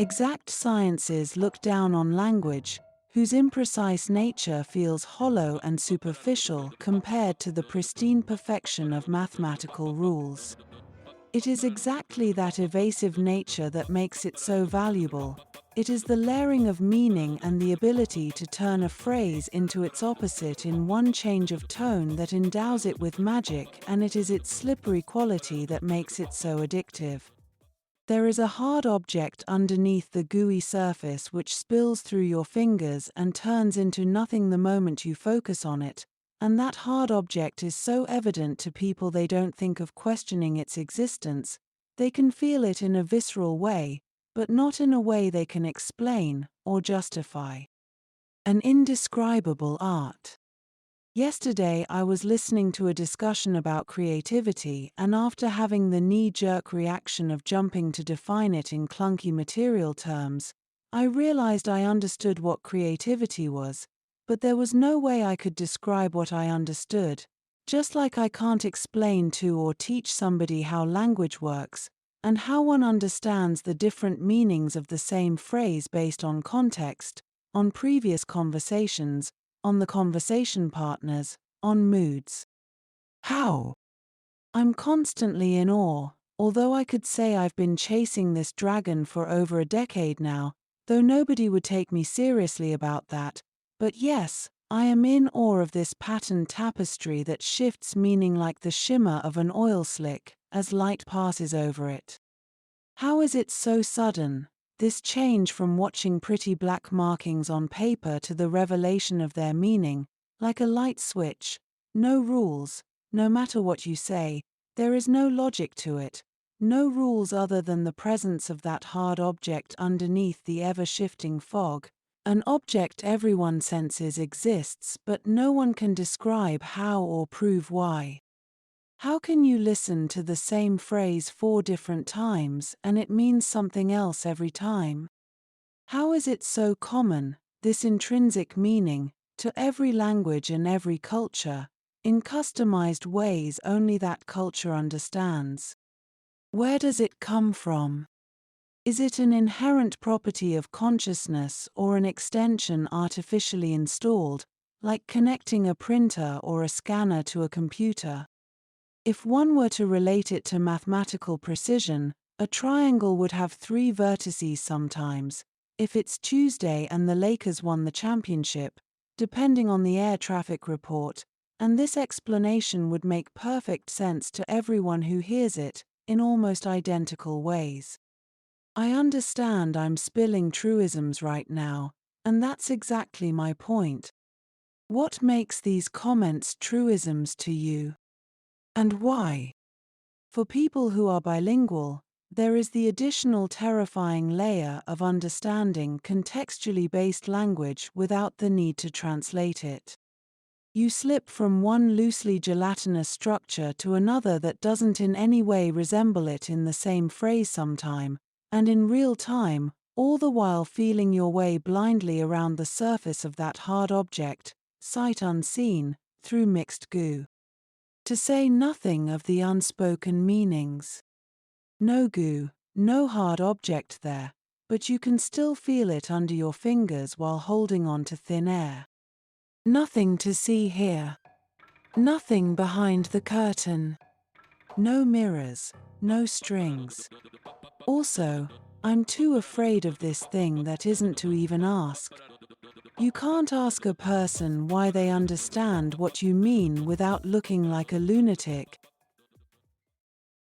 Exact sciences look down on language, whose imprecise nature feels hollow and superficial compared to the pristine perfection of mathematical rules. It is exactly that evasive nature that makes it so valuable. It is the layering of meaning and the ability to turn a phrase into its opposite in one change of tone that endows it with magic, and it is its slippery quality that makes it so addictive. There is a hard object underneath the gooey surface which spills through your fingers and turns into nothing the moment you focus on it, and that hard object is so evident to people they don't think of questioning its existence. They can feel it in a visceral way, but not in a way they can explain or justify. An indescribable art. Yesterday I was listening to a discussion about creativity, and after having the knee-jerk reaction of jumping to define it in clunky material terms, I realized I understood what creativity was, but there was no way I could describe what I understood, just like I can't explain to or teach somebody how language works, and how one understands the different meanings of the same phrase based on context, on previous conversations, on the conversation partners, on moods. How? I'm constantly in awe, although I could say I've been chasing this dragon for over a decade now, though nobody would take me seriously about that. But yes, I am in awe of this patterned tapestry that shifts meaning like the shimmer of an oil slick as light passes over it. How is it so sudden? This change from watching pretty black markings on paper to the revelation of their meaning, like a light switch. No rules, no matter what you say, there is no logic to it, no rules other than the presence of that hard object underneath the ever-shifting fog, an object everyone senses exists but no one can describe how or prove why. How can you listen to the same phrase 4 different times and it means something else every time? How is it so common, this intrinsic meaning, to every language and every culture, in customized ways only that culture understands? Where does it come from? Is it an inherent property of consciousness or an extension artificially installed, like connecting a printer or a scanner to a computer? If one were to relate it to mathematical precision, a triangle would have 3 vertices sometimes, if it's Tuesday and the Lakers won the championship, depending on the air traffic report, and this explanation would make perfect sense to everyone who hears it, in almost identical ways. I understand I'm spilling truisms right now, and that's exactly my point. What makes these comments truisms to you? And why? For people who are bilingual, there is the additional terrifying layer of understanding contextually based language without the need to translate it. You slip from one loosely gelatinous structure to another that doesn't in any way resemble it in the same phrase sometime, and in real time, all the while feeling your way blindly around the surface of that hard object, sight unseen, through mixed goo. To say nothing of the unspoken meanings. No goo, no hard object there, but you can still feel it under your fingers while holding on to thin air. Nothing to see here. Nothing behind the curtain. No mirrors, no strings. Also, I'm too afraid of this thing that isn't to even ask. You can't ask a person why they understand what you mean without looking like a lunatic,